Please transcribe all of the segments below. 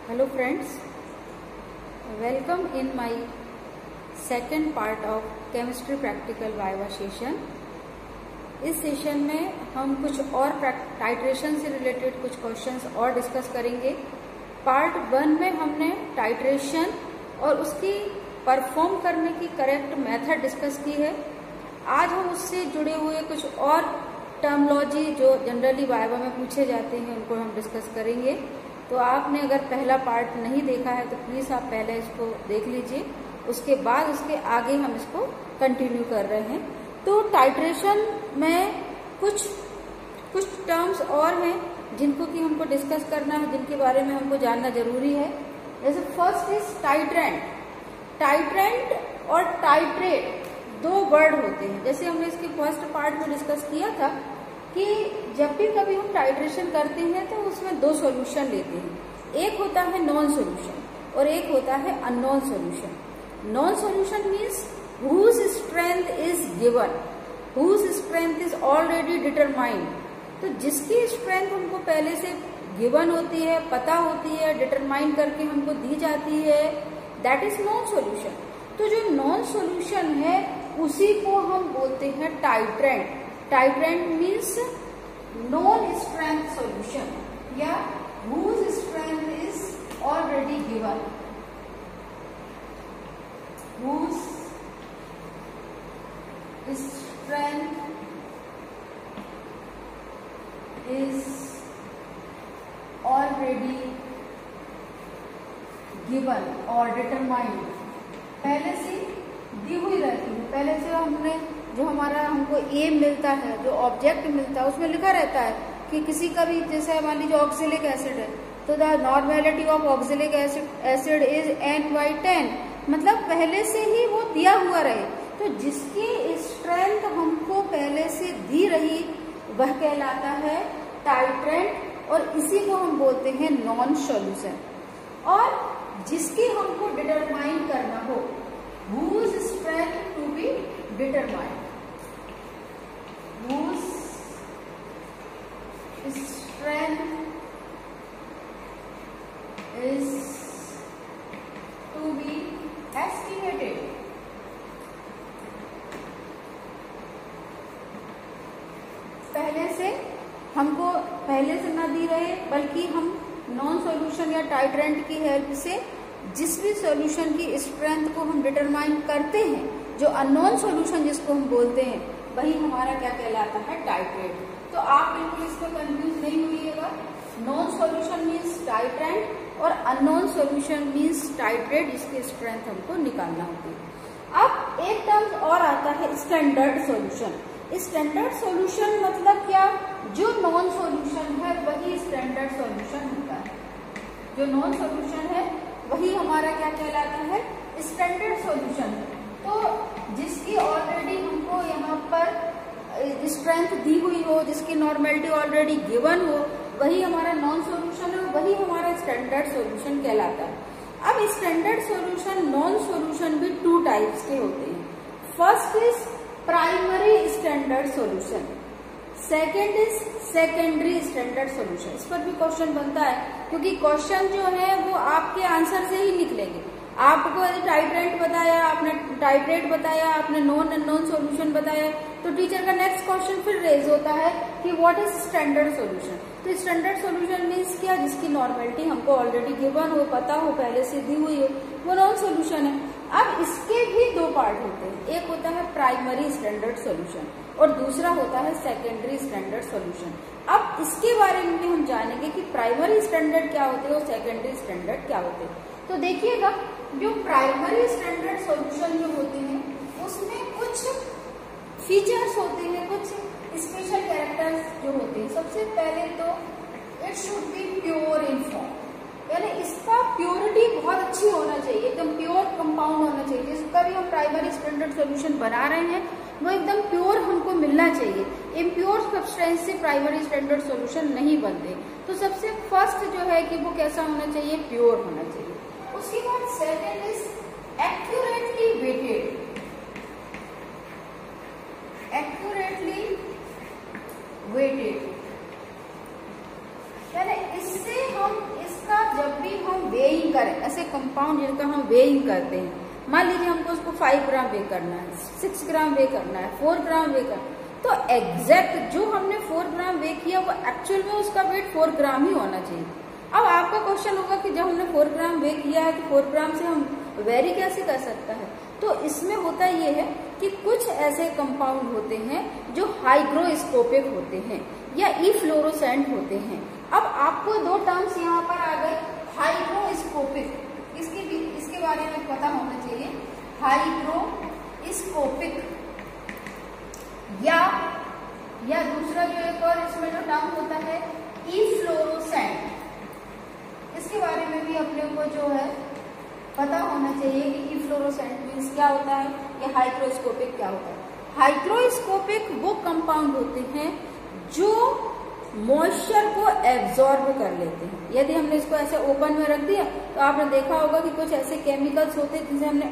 Hello friends, welcome in my second part of chemistry practical viva session। इस session में हम कुछ और टाइट्रेशन से रिलेटेड कुछ क्वेश्चंस और डिस्कस करेंगे। पार्ट 1 में हमने टाइट्रेशन और उसकी परफॉर्म करने की करेक्ट मेथड डिस्कस की है। आज हम उससे जुड़े हुए कुछ और टर्मोलॉजी जो जनरली वाइवा में पूछे जाते हैं उनको हम डिस्कस करेंगे। तो आपने अगर पहला पार्ट नहीं देखा है तो प्लीज आप पहले इसको देख लीजिए, उसके बाद उसके आगे हम इसको कंटिन्यू कर रहे हैं। तो टाइट्रेशन में कुछ टर्म्स और हैं जिनको कि हमको डिस्कस करना है, जिनके बारे में हमको जानना जरूरी है। जैसे फर्स्ट इज टाइट्रेंट। टाइट्रेंट और टाइट्रेट दो वर्ड होते हैं। जैसे हमने इसके फर्स्ट पार्ट में डिस्कस किया था कि जब भी कभी हम टाइट्रेशन करते हैं तो उसमें दो सॉल्यूशन लेते हैं। एक होता है नॉन सॉल्यूशन और एक होता है unknown solution. Non solution means whose strength is given, whose strength is already determined। तो जिसकी स्ट्रेंथ हमको पहले से गिवन होती है, पता होती है, डिटरमाइन करके हमको दी जाती है, दैट इज नॉन सॉल्यूशन। तो जो नॉन सॉल्यूशन है उसी को हम बोलते हैं titrant. Titrant means non strength solution या whose strength is already given, whose strength is already given और determined, पहले से दी हुई रहती है। पहले से हमने जो हमको एम मिलता है, जो ऑब्जेक्ट मिलता है, उसमें लिखा रहता है कि किसी का भी, जैसे मान लीजिए ऑक्जेलिक एसिड है तो the normality of oxalic acid is N/10, मतलब पहले से ही वो दिया हुआ रहे। तो जिसकी स्ट्रेंथ हमको पहले से दी रही वह कहलाता है टाइट्रेंट और इसी को हम बोलते हैं नॉन सॉल्यूशन। और जिसकी हमको डिटरमाइन करना हो, whose strength to be determined, whose strength is to be estimated। पहले से हमको पहले से ना दी रहे, बल्कि हम नॉन सॉल्यूशन या टाइट्रेंट की हेल्प से जिस भी सॉल्यूशन की स्ट्रेंथ को हम डिटरमाइन करते हैं, जो अननोन सॉल्यूशन जिसको हम बोलते हैं, वही हमारा क्या कहलाता है, टाइट्रेट। तो आप बिल्कुल इसमें कंफ्यूज नहीं होइएगा। नॉन सॉल्यूशन मीन्स टाइट्रेंट और अननोन सॉल्यूशन मीन्स टाइट्रेट, जिसकी स्ट्रेंथ हमको निकालना होती है। अब एक टर्म और आता है स्टैंडर्ड सॉल्यूशन। स्टैंडर्ड सॉल्यूशन मतलब क्या, जो नॉन सॉल्यूशन है वही स्टैंडर्ड सॉल्यूशन होता है। जो नॉन सॉल्यूशन है वही हमारा क्या कहलाता है, स्टैंडर्ड सॉल्यूशन। तो जिसकी ऑलरेडी हमको यहाँ पर स्ट्रेंथ दी हुई हो, जिसकी नॉर्मेलिटी ऑलरेडी गिवन हो, वही हमारा नॉन सॉल्यूशन है, वही हमारा स्टैंडर्ड सॉल्यूशन कहलाता है। अब स्टैंडर्ड सॉल्यूशन, नॉन सॉल्यूशन भी टू टाइप्स के होते हैं। First is primary standard solution, second is secondary standard solution. इस पर भी क्वेश्चन बनता है, क्योंकि क्वेश्चन जो है वो आपके आंसर से ही निकलेंगे। आपको यदि टाइट्रेंट बताया, आपने टाइट्रेट बताया, आपने नॉन सॉल्यूशन बताया, तो टीचर का नेक्स्ट क्वेश्चन फिर रेज होता है कि व्हाट इज स्टैंडर्ड सॉल्यूशन। तो स्टैंडर्ड सॉल्यूशन मीन्स क्या, जिसकी नॉर्मेलिटी हमको ऑलरेडी गिवन हो, पता हो, पहले से दी हुई हो, वो नॉन सॉल्यूशन है। अब इसके भी दो पार्ट होते हैं, एक होता है प्राइमरी स्टैंडर्ड सॉल्यूशन और दूसरा होता है सेकेंडरी स्टैंडर्ड सॉल्यूशन। अब इसके बारे में भी हम जानेंगे कि प्राइमरी स्टैंडर्ड क्या होते हैं और सेकेंडरी स्टैंडर्ड क्या होते हैं। तो देखिएगा, जो प्राइमरी स्टैंडर्ड सॉल्यूशन जो होते हैं उसमें कुछ फीचर्स होते हैं, कुछ स्पेशल कैरेक्टर्स जो होते हैं। सबसे पहले तो it should be pure in form, यानी इसका प्योरिटी बहुत अच्छी होना चाहिए, एकदम प्योर कंपाउंड होना चाहिए। जिसका भी हम प्राइमरी स्टैंडर्ड सॉल्यूशन बना रहे हैं वो एकदम प्योर हमको मिलना चाहिए। इम्प्योर सब्सटेंस से प्राइमरी स्टैंडर्ड सॉल्यूशन नहीं बनते। तो सबसे फर्स्ट जो है कि वो कैसा होना चाहिए, प्योर होना चाहिए। उसके बाद second is accurately weighted, accurately weighted, यानी इससे हम इसका जब भी हम वेट करें, ऐसे कंपाउंड जिनका हम वेइंग करते हैं, मान लीजिए हमको उसको 5 ग्राम वे करना है, 6 ग्राम वे करना है, 4 ग्राम वे करना है, तो एग्जैक्ट जो हमने 4 ग्राम वे किया वो एक्चुअल में उसका वेट 4 ग्राम ही होना चाहिए। अब आपका क्वेश्चन होगा कि जब हमने 4 ग्राम वे किया है तो 4 ग्राम से हम वेरी कैसे कर सकता है? तो इसमें होता ये है कि कुछ ऐसे कंपाउंड होते हैं जो हाइग्रोस्कोपिक होते हैं या इफ्लोरोसेंट होते हैं। अब आपको दो टर्म्स यहाँ पर आ गए, हाइग्रोस्कोपिक, इसके बारे में पता होना चाहिए, हाइग्रोस्कोपिक या दूसरा जो एक और इसमें जो टर्म होता है इफ्लोरोसेंट, इसके बारे में भी अपने को जो है पता होना चाहिए कि इफ्लोरोसेंट मीन्स क्या होता है या हाइग्रोस्कोपिक क्या होता है। हाइग्रोस्कोपिक वो कंपाउंड होते हैं जो मॉइस्चर को एब्जॉर्ब कर लेते हैं। यदि हमने इसको ऐसे ओपन में रख दिया तो आपने देखा होगा कि कुछ ऐसे केमिकल्स होते हैं, जैसे हमने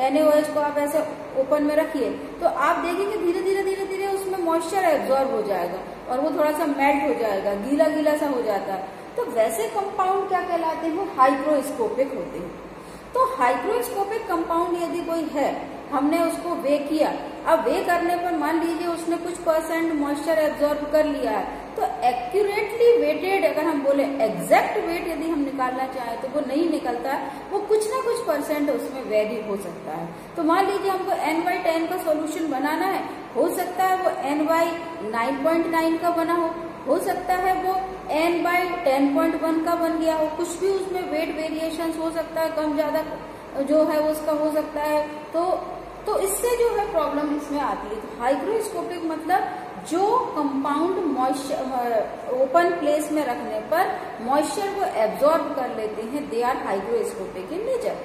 NaOH को आप ऐसे ओपन में रखिए तो आप देखेंगे धीरे धीरे उसमें मॉइस्चर एब्जॉर्ब हो जाएगा और वो थोड़ा सा मेल्ट हो जाएगा, गीला गीला सा हो जाता है। तो वैसे कंपाउंड क्या कहलाते हैं? हाइग्रोस्कोपिक होते हैं। तो हाइग्रोस्कोपिक कंपाउंड यदि कोई है, हमने उसको वे किया, अब वे करने पर मान लीजिए उसने कुछ % मॉइस्चर एब्जॉर्ब कर लिया है, तो एक्यूरेटली वेटेड अगर हम बोले एग्जैक्ट वेट यदि हम निकालना चाहें तो वो नहीं निकलता है, वो कुछ ना कुछ % उसमें वेरी हो सकता है। तो मान लीजिए हमको n/10 का सॉल्यूशन बनाना है, हो सकता है वो n/9.9 का बना हो सकता है वो n/10.1 का बन गया हो, कुछ भी उसमें वेट वेरिएशन हो सकता है, कम ज्यादा जो है उसका हो सकता है। तो इससे जो है प्रॉब्लम इसमें आती है। तो हाइग्रोस्कोपिक मतलब जो कंपाउंड मॉइस्चर ओपन प्लेस में रखने पर मॉइस्चर को एब्जॉर्ब कर लेते हैं, they are hygroscopic in nature.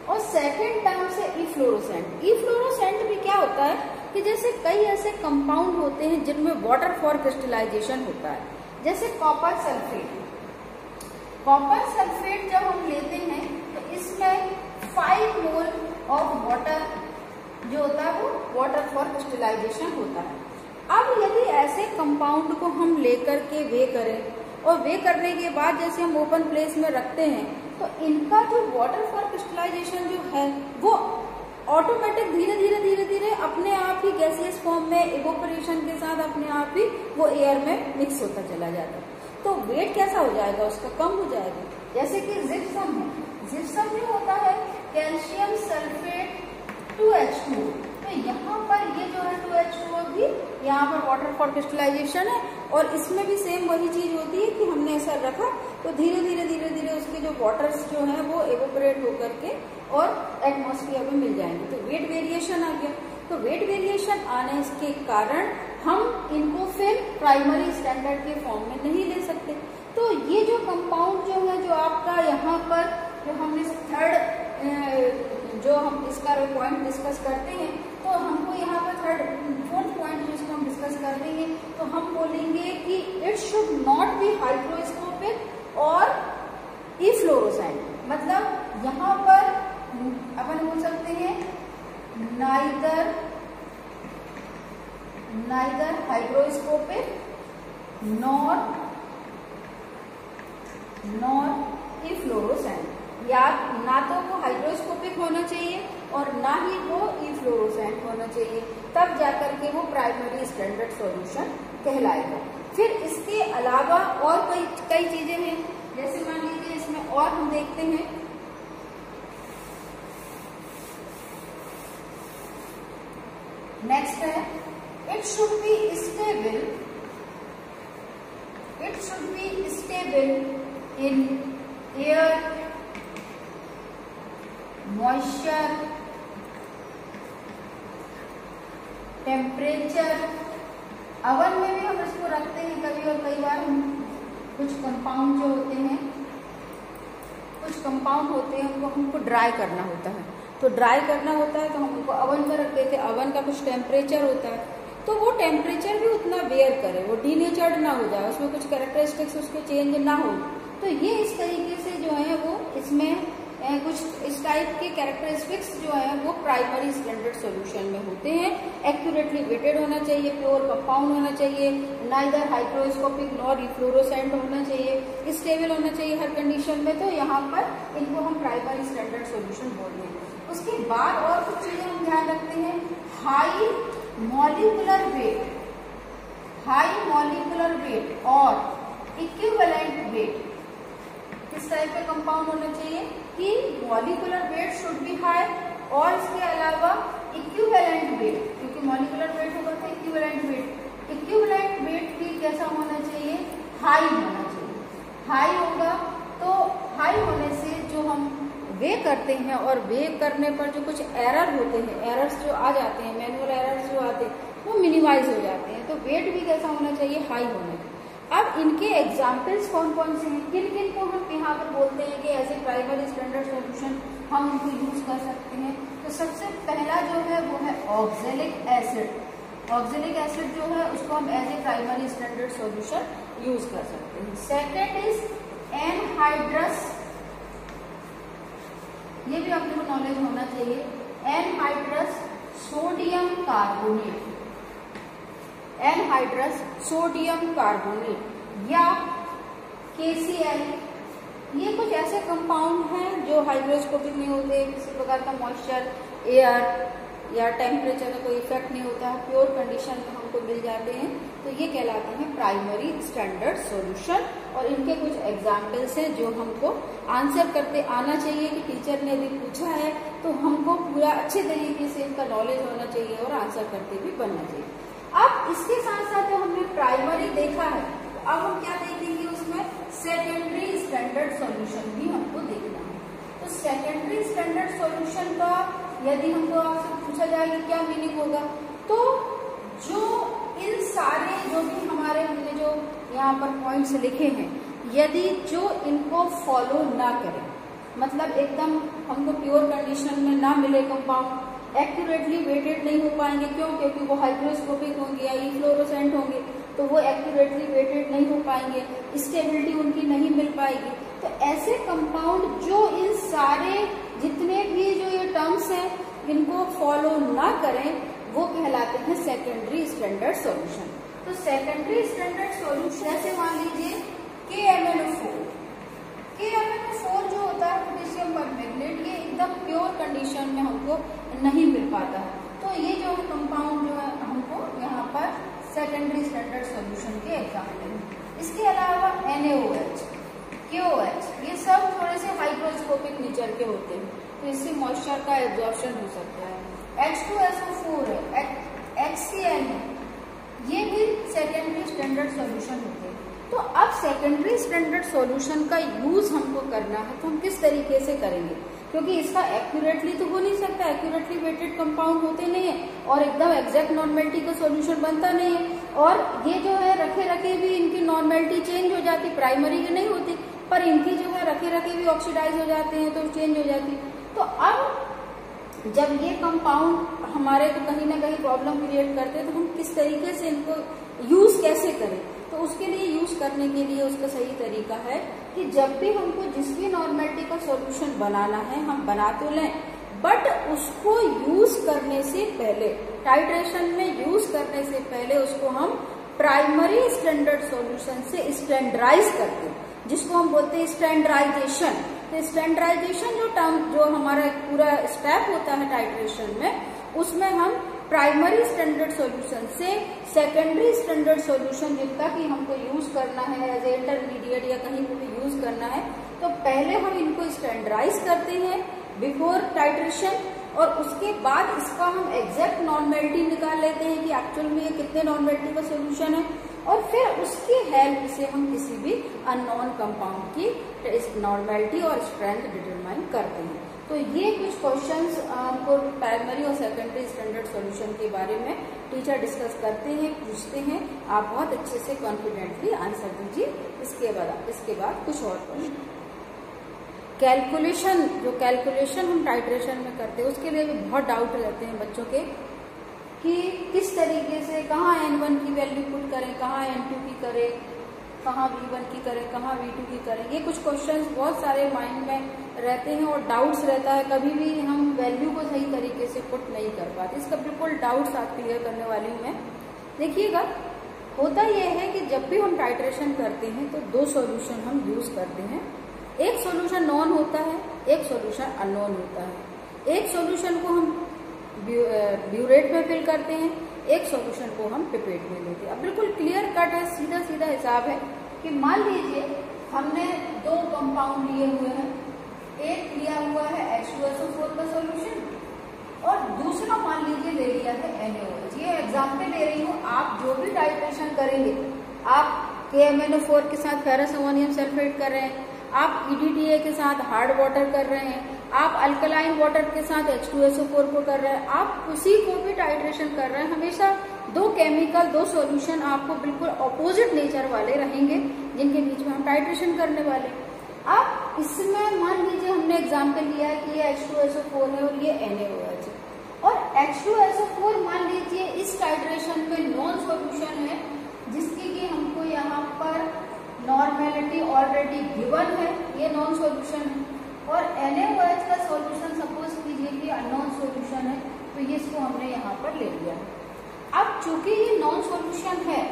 और सेकेंड टर्म से इफ्लोरोसेंट। इफ्लोरोसेंट भी क्या होता है कि जैसे कई ऐसे कंपाउंड होते हैं जिनमें वाटर फॉर क्रिस्टलाइजेशन होता है, जैसे कॉपर सल्फेट। कॉपर सल्फेट जब हम लेते हैं तो इसमें 5 मोल ऑफ वाटर जो होता है वो वाटर फॉर क्रिस्टलाइजेशन होता है। अब यदि ऐसे कंपाउंड को हम लेकर के वे करें और वे करने के बाद जैसे हम ओपन प्लेस में रखते हैं तो इनका जो वाटर फॉर क्रिस्टलाइजेशन जो है वो ऑटोमेटिक धीरे धीरे अपने आप ही गैसियस फॉर्म में इवोपरेशन के साथ अपने आप ही वो एयर में मिक्स होता चला जाता है। तो वेट कैसा हो जाएगा उसका? कम हो जाएगा। जैसे कि जिप्सम है, जिप्सम में होता है कैल्शियम सल्फेट 2H2, तो यहाँ पर ये जो है 2H2 भी यहाँ पर वाटर फॉर क्रिस्टलाइजेशन है और इसमें भी सेम वही चीज होती है कि हमने ऐसा रखा तो धीरे धीरे उसके जो वाटर्स जो है वो एवोपरेट होकर के और एटमॉस्फेयर में मिल जाएंगे। तो वेट वेरिएशन आ गया। तो वेट वेरिएशन आने के कारण हम इनको फिर प्राइमरी स्टैंडर्ड के फॉर्म में नहीं ले सकते। तो ये जो कंपाउंड जो है जो आपका यहाँ पर जो हमने थर्ड जो हम इसका पॉइंट डिस्कस करते हैं तो हमको यहाँ पर फोर्थ पॉइंट जिसको हम डिस्कस कर देंगे तो हम बोलेंगे कि it should not be hygroscopic और इफ्लोरोसेंट। मतलब यहाँ पर अपन बोल सकते हैं नाइदर हाइग्रोस्कोपिक नॉर इफ्लोरोसेंट, या ना तो वो हाइड्रोस्कोपिक होना चाहिए और ना ही वो इफ्लोरोसेंट होना चाहिए, तब जाकर के वो प्राइमरी स्टैंडर्ड सॉल्यूशन कहलाएगा। फिर इसके अलावा और कई चीजें हैं, जैसे मान लीजिए इसमें और हम देखते हैं नेक्स्ट है it should be stable in air, moisture, temperature. Oven में भी हम इसको रखते हैं कभी और कई बार। हम कुछ कंपाउंड जो होते हैं उनको हमको ड्राई करना होता है, तो ड्राई करना होता है तो हम उनको ओवन में रख देते हैं। ओवन का कुछ टेम्परेचर होता है तो वो टेम्परेचर भी उतना वेयर करे, वो डीनेचर्ड ना हो जाए, उसमें कुछ कैरेक्टरिस्टिक्स उसके चेंज ना हो। तो ये इस तरीके से जो है वो इसमें कुछ इस टाइप के कैरेक्टरिस्टिक्स जो है वो प्राइमरी स्टैंडर्ड सॉल्यूशन में होते हैं। एक्यूरेटली वेटेड होना चाहिए, प्योर कंपाउंड होना चाहिए, नाइदर हाइग्रोस्कोपिक नॉर इफ्लोरोसेंट होना चाहिए, स्टेबल होना चाहिए हर कंडीशन में। तो यहाँ पर इनको हम प्राइमरी स्टैंडर्ड सॉल्यूशन बोलते हैं। उसके बाद और कुछ चीजें हम ध्यान रखते हैं, high molecular weight, high molecular weight और इक्विवेलेंट वेट। किस टाइप का कंपाउंड होना चाहिए कि molecular weight should be high और इसके अलावा इक्विवेलेंट वेट, क्योंकि मॉलिक्यूलर वेट होगा तो इक्विवेलेंट वेट, इक्विवेलेंट वेट भी कैसा होना चाहिए, हाई होना चाहिए। हाई होगा तो हाई होने से जो हम वे करते हैं और वे करने पर जो कुछ एरर होते हैं, एरर्स जो आ जाते हैं, मैनुअल एरर्स जो आते हैं वो मिनिमाइज हो जाते हैं। तो वेट भी कैसा होना चाहिए, हाई होना चाहिए। अब इनके एग्जाम्पल्स कौन कौन से हैं, किन किन को हम यहाँ पर बोलते हैं कि as a primary standard solution हम उनको यूज कर सकते हैं। तो सबसे पहला जो है वो है ऑक्जेलिक एसिड। ऑक्जेलिक एसिड जो है उसको हम as a primary standard solution use कर सकते हैं। सेकेंड इज एनहाइड्रस, ये भी अपने को नॉलेज होना चाहिए, anhydrous sodium carbonate, anhydrous sodium carbonate या KCl। ये कुछ ऐसे कंपाउंड हैं जो हाइग्रोस्कोपिक नहीं होते, किसी प्रकार का मॉइस्चर, एयर या टेम्परेचर का कोई इफेक्ट नहीं होता, प्योर कंडीशन में हमको मिल जाते हैं। तो ये कहलाते हैं प्राइमरी स्टैंडर्ड सॉल्यूशन। और इनके कुछ एग्जाम्पल्स हैं जो हमको आंसर करते आना चाहिए कि टीचर ने यदि पूछा है तो हमको पूरा अच्छे तरीके से इनका नॉलेज होना चाहिए और आंसर करते भी बनना चाहिए। अब इसके साथ साथ जो हमने प्राइमरी देखा है, तो अब हम क्या देखेंगे, उसमें सेकेंडरी स्टैंडर्ड सॉल्यूशन भी हमको देखना है। तो सेकेंडरी स्टैंडर्ड सॉल्यूशन का यदि हमको आपसे पूछा जाए कि क्या मीनिंग होगा, तो जो इन सारे जो भी हमारे हमने जो यहाँ पर पॉइंट्स लिखे हैं, यदि जो इनको फॉलो ना करें, मतलब एकदम हमको प्योर कंडीशन में ना मिले कंपाउंड, एक्यूरेटली वेटेड नहीं हो पाएंगे, क्यों, क्योंकि वो हाइग्रोस्कोपिक होंगे या इफ्लोरोसेंट होंगे, तो वो एक्यूरेटली वेटेड नहीं हो पाएंगे, स्टेबिलिटी उनकी नहीं मिल पाएगी। तो ऐसे कंपाउंड जो इन सारे जितने भी जो ये टर्म्स हैं इनको फॉलो ना करें, वो कहलाते हैं सेकेंडरी स्टैंडर्ड सॉल्यूशन। तो सेकेंडरी स्टैंडर्ड सॉल्यूशन जैसे मान लीजिए KMnO4, KMnO4 जो होता है पोटेशियम परमैंगनेट, ये एकदम प्योर कंडीशन में हमको नहीं मिल पाता है। तो ये जो कंपाउंड जो है हमको यहाँ पर सेकेंडरी स्टैंडर्ड सॉल्यूशन के एग्जाम्पल हैं। इसके अलावा NaOH, KOH, ये सब थोड़े से हाइग्रोस्कोपिक नेचर के होते हैं, तो इससे मॉइस्चर का एब्जॉर्प्शन हो सकता है। H2SO4 है, HCl है, ये भी सेकेंडरी स्टैंडर्ड सॉल्यूशन होते हैं। तो अब सेकेंडरी स्टैंडर्ड सॉल्यूशन का यूज हमको करना है, तो हम किस तरीके से करेंगे, क्योंकि इसका एक्यूरेटली तो हो नहीं सकता, एक्यूरेटली वेटेड कंपाउंड होते नहीं है और एकदम एग्जैक्ट नॉर्मेलिटी का सॉल्यूशन बनता नहीं है। और ये जो है रखे रखे भी इनकी नॉर्मेलिटी चेंज हो जाती, प्राइमरी की नहीं होती, पर इनकी जो है रखे रखे भी ऑक्सीडाइज हो जाते हैं तो चेंज हो जाती। तो अब जब ये कंपाउंड हमारे को कहीं ना कहीं प्रॉब्लम क्रिएट करते हैं, तो हम किस तरीके से इनको यूज कैसे करें, तो उसके लिए यूज करने के लिए उसका सही तरीका है कि जब भी हमको जिस भी नॉर्मेलिटी का सॉल्यूशन बनाना है हम बना तो लें, बट उसको यूज करने से पहले, टाइट्रेशन में यूज करने से पहले उसको हम प्राइमरी स्टैंडर्ड सॉल्यूशन से स्टैंडर्डाइज करते हैं, जिसको हम बोलते हैं स्टैंडर्डाइजेशन। तो स्टैंडर्डाइजेशन जो टर्म जो हमारा पूरा स्टेप होता है टाइट्रेशन में, उसमें हम प्राइमरी स्टैंडर्ड सॉल्यूशन से सेकेंडरी स्टैंडर्ड सॉल्यूशन जिनका कि हमको यूज करना है एज ए इंटरमीडिएट या कहीं पर भी यूज करना है, तो पहले हम इनको स्टैंडर्डाइज करते हैं बिफोर टाइट्रेशन, और उसके बाद इसका हम एग्जैक्ट नॉर्मेलिटी निकाल लेते हैं कि एक्चुअल में ये कितने नॉर्मेलिटी का सॉल्यूशन है, और फिर उसकी हेल्प से हम किसी भी अननोन कंपाउंड की नॉर्मेलिटी और स्ट्रेंथ डिटरमाइन करते हैं। तो ये कुछ क्वेश्चंस हमको प्राइमरी और सेकेंडरी स्टैंडर्ड सॉल्यूशन के बारे में टीचर डिस्कस करते हैं, पूछते हैं, आप बहुत अच्छे से कॉन्फिडेंटली आंसर दीजिए। इसके बाद कुछ और कैलकुलेशन, जो कैलकुलेशन हम टाइट्रेशन में करते हैं उसके लिए भी बहुत डाउट रहते हैं बच्चों के कि किस तरीके से कहाँ N1 की वैल्यू पुट करें, कहाँ N2 की करें, कहाँ V1 की करें, कहाँ V2 की करें, ये कुछ क्वेश्चंस बहुत सारे माइंड में रहते हैं और डाउट्स रहता है, कभी भी हम वैल्यू को सही तरीके से पुट नहीं कर पाते। इसका बिल्कुल डाउट्स आप क्लियर करने वाली हूँ मैं। देखिएगा, होता यह है कि जब भी हम टाइट्रेशन करते हैं तो दो सॉल्यूशन हम यूज करते हैं। एक सॉल्यूशन नॉन होता है, एक सॉल्यूशन अननोन होता है। एक सॉल्यूशन को हम ब्यूरेट में फिल करते हैं, एक सॉल्यूशन को हम पिपेट में लेते हैं। अब बिल्कुल क्लियर कट है, सीधा सीधा हिसाब है कि मान लीजिए हमने दो कंपाउंड लिए हुए हैं, एक लिया हुआ है H2SO4 का सॉल्यूशन और दूसरा मान लीजिए ले लिया है NaOH। ये एग्जाम्पल ले रही हूँ, आप जो भी टाइट्रेशन करेंगे, आप KMnO4 के साथ फेरस अमोनियम सल्फेट कर रहे हैं, आप EDTA के साथ हार्ड वाटर कर रहे हैं, आप अल्कलाइन वाटर के साथ H2SO4 को कर रहे हैं, आप उसी को भी टाइट्रेशन कर रहे हैं। हमेशा दो केमिकल, दो सॉल्यूशन आपको बिल्कुल ऑपोजिट नेचर वाले रहेंगे जिनके बीच में हम टाइट्रेशन करने वाले। अब इसमें मान लीजिए हमने एग्जाम्पल लिया है कि ये H2SO4 है और ये NaOH है, और H2SO4 मान लीजिए इस टाइट्रेशन में नॉन सॉल्यूशन है जिसकी कि हमको यहाँ पर नॉर्मेलिटी ऑलरेडी गिवन है, ये नॉन सॉल्यूशन है, और NaOH का सॉल्यूशन सपोज कीजिए कि अननोन सॉल्यूशन है, तो ये इसको हमने यहाँ पर ले लिया। अब चूंकि ये नॉन सॉल्यूशन है,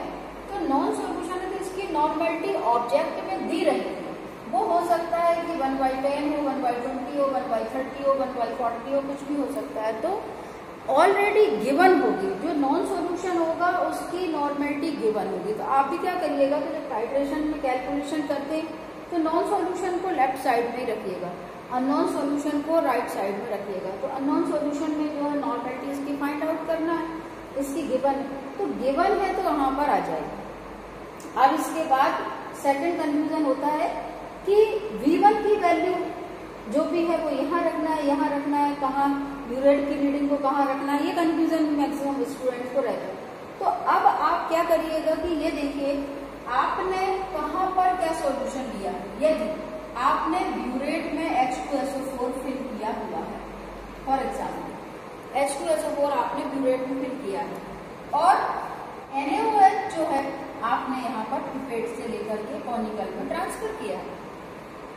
तो नॉन सॉल्यूशन है तो इसकी नॉर्मेलिटी ऑब्जेक्ट में दी रही है। वो हो सकता है कि 1/10 हो, 1/20 हो, 1/30 हो, 1/40 हो, कुछ भी हो सकता है। तो ऑलरेडी गिवन होगी, जो नॉन सॉल्यूशन होगा उसकी नॉर्मेलिटी गिवन होगी। तो आप भी क्या करिएगा कि जब टाइट्रेशन में कैलकुलेशन करते हैं तो नॉन सॉल्यूशन को लेफ्ट साइड में रखिएगा, अननोन सॉल्यूशन को राइट साइड में रखिएगा। तो अननोन सॉल्यूशन में जो है नॉर्मेलिटी इसकी फाइंड आउट करना है, इसकी गिवन, तो गिवन है तो यहाँ पर आ जाएगी। अब इसके बाद सेकंड कंफ्यूजन होता है कि V1 की वैल्यू जो भी है वो यहाँ रखना है, यहाँ रखना है, कहाँ ब्यूरेट की रीडिंग को कहाँ रखना है, ये कंफ्यूजन मैक्सिमम स्टूडेंट्स को रहता है। तो अब आप क्या करिएगा कि ये देखिए आपने कहाँ पर क्या सॉल्यूशन लिया है। यदि आपने ब्यूरेट में H2SO4 फिल किया हुआ है, फॉर एग्जाम्पल H2SO4 आपने ब्यूरेट में फिल किया है और NaOH जो है आपने यहाँ पर पिपेट से लेकर के कॉनिकल में ट्रांसफर किया है।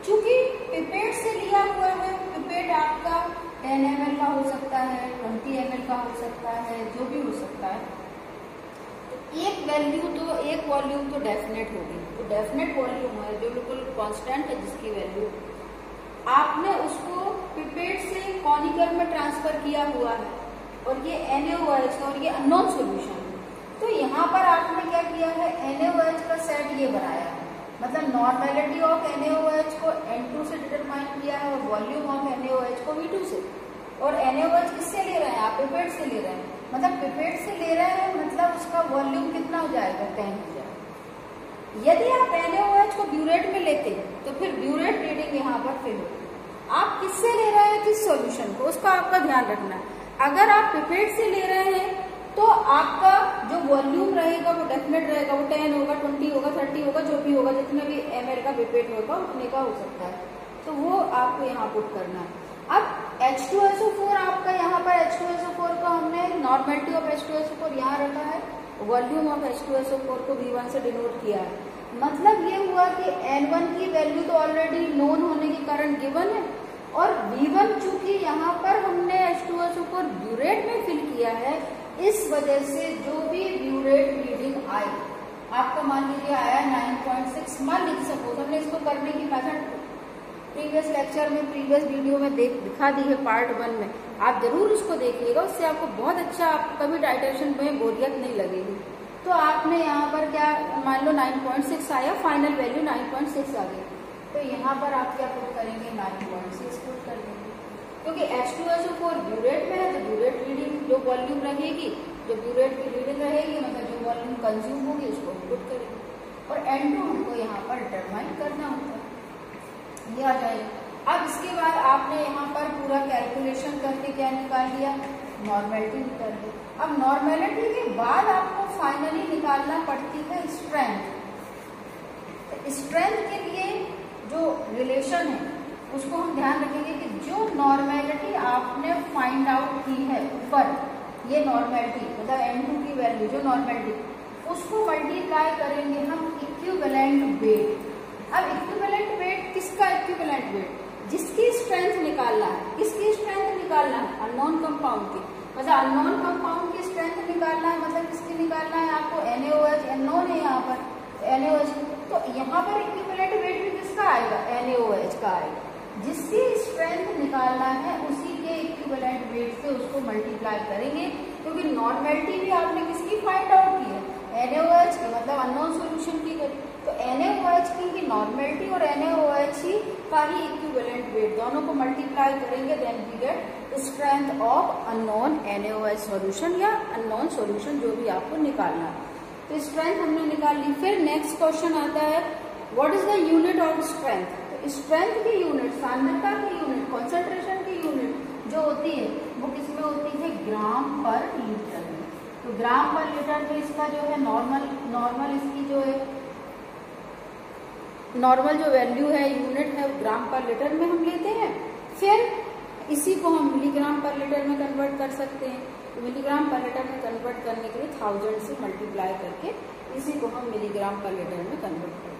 चूंकि पिपेट से लिया हुआ है, पिपेट आपका 10 ml का हो सकता है, 20 ml का हो सकता है, जो भी हो सकता है, एक वैल्यू तो एक वॉल्यूम तो डेफिनेट होगी। तो डेफिनेट वॉल्यूम है जो बिल्कुल कांस्टेंट है, जिसकी वैल्यू आपने उसको पिपेट से कॉनिकल में ट्रांसफर किया हुआ है और ये NaOH और ये अननोन सॉल्यूशन है। तो यहाँ पर आपने क्या किया है, NaOH का सेट ये बनाया है, मतलब नॉर्मेलिटी ऑफ NaOH को N2 से डिटरमाइन किया है और वॉल्यूम ऑफ NaOH को V2 से। और NaOH किससे ले रहे हैं आप, पिपेट से ले रहे हैं, मतलब पिपेट से ले रहे हैं, मतलब उसका वॉल्यूम कितना हो जाएगा, 10 हो जाएगा। यदि आप NaOH को ब्यूरेट में लेते तो फिर ब्यूरेट रीडिंग यहाँ पर फिल होती। आप किससे ले रहे हैं, किस सॉल्यूशन को, उसका आपका ध्यान रखना है। अगर आप पिपेट से ले रहे हैं तो आपका जो वॉल्यूम रहेगा वो डेफिनेट रहेगा, वो 10 होगा, 20 होगा, 30 होगा, जो भी होगा, जितना भी ml का पिपेट होगा उतने का हो सकता है। तो वो आपको यहाँ पुट करना है। अब H2SO4 आपका यहाँ पर H2SO4 का हमने नॉर्मेलिटी ऑफ H2SO4 यहाँ रखा है, वॉल्यूम ऑफ H2SO4 को V1 से डिनोट किया है। मतलब ये हुआ कि N1 की वैल्यू तो ऑलरेडी नोन होने के कारण गिवन है, और V1 चूंकि यहाँ पर हमने H2SO4 ब्यूरेट में फिल किया है, इस वजह से जो भी ब्यूरेट रीडिंग आई, आपको मान लीजिए आया 9.6, मान लीजिए सपोज हमने इसको करने की मेथड प्रीवियस लेक्चर में, प्रीवियस वीडियो में दिखा दी है पार्ट 1 में, आप जरूर उसको देखिएगा, उससे आपको बहुत अच्छा, आपको कभी टाइट्रेशन में बोरियत नहीं लगेगी। तो आपने यहाँ पर क्या मान लो 9.6 आया, फाइनल वैल्यू 9.6 आ गई, तो यहाँ पर आप क्या पुट करेंगे, 9.6 पुट कर देंगे। क्योंकि H2SO4 ब्यूरेट में है तो ब्यूरेट रीडिंग जो वॉल्यूम रहेगी, जो ब्यूरेट की रीडिंग रहेगी, मतलब जो वॉल्यूम कंज्यूम होगी उसको पुट करेंगे, और N2 हमको यहाँ पर डिटरमाइन करना होता है, ये आ जाएगा। अब इसके बाद आपने यहाँ पर पूरा कैलकुलेशन करके क्या निकाल लिया, नॉर्मेलिटी निकाल ली। अब नॉर्मेलिटी के बाद आपको फाइनली निकालना पड़ती है स्ट्रेंथ। स्ट्रेंथ के लिए जो रिलेशन है उसको हम ध्यान रखेंगे कि जो नॉर्मेलिटी आपने फाइंड आउट की है ऊपर, ये नॉर्मेलिटी मतलब N2 की वैल्यू जो नॉर्मेलिटी, उसको मल्टीप्लाई करेंगे हम इक्विवेलेंट वेट। अब इक्विवेलेंट वेट किसका इक्विवेलेंट वेट? जिसकी स्ट्रेंथ निकालना है। किसकी स्ट्रेंथ निकालना है? अननोन कंपाउंड की। मतलब अननोन कंपाउंड की स्ट्रेंथ निकालना है, मतलब किसकी निकालना है आपको? NaOH अननोन है यहाँ पर, NaOH। तो यहाँ पर इक्विवेलेंट वेट भी किसका आएगा? NaOH का आएगा। जिसकी स्ट्रेंथ निकालना है उसी के इक्विवेलेंट वेट से उसको मल्टीप्लाई करेंगे, क्योंकि नॉर्मेलिटी भी आपने किसकी फाइंड आउट की है? NaOH की, मतलब अननोन सॉल्यूशन की करी। तो NaOH की ही नॉर्मेलिटी और NaOH ही का ही इक्विवेलेंट वेट, दोनों को मल्टीप्लाई करेंगे, then we get strength of unknown NaOH solution या अननोन सॉल्यूशन, जो भी आपको निकालना है। तो स्ट्रेंथ हमने निकाल ली। फिर नेक्स्ट क्वेश्चन आता है, what is the unit of strength? Strength की यूनिट, सांद्रता की यूनिट, कॉन्सेंट्रेशन की यूनिट जो होती है वो किसमें होती है? ग्राम पर लीटर में। तो ग्राम पर लीटर में इसका जो है नॉर्मल इसकी जो है नॉर्मल जो वैल्यू है, यूनिट है, ग्राम पर लीटर में हम लेते हैं। फिर इसी को हम मिलीग्राम पर लीटर में कन्वर्ट कर सकते हैं। तो मिलीग्राम पर लीटर में कन्वर्ट करने के लिए 1000 से मल्टीप्लाई करके इसी को हम मिलीग्राम पर लीटर में कन्वर्ट करते हैं।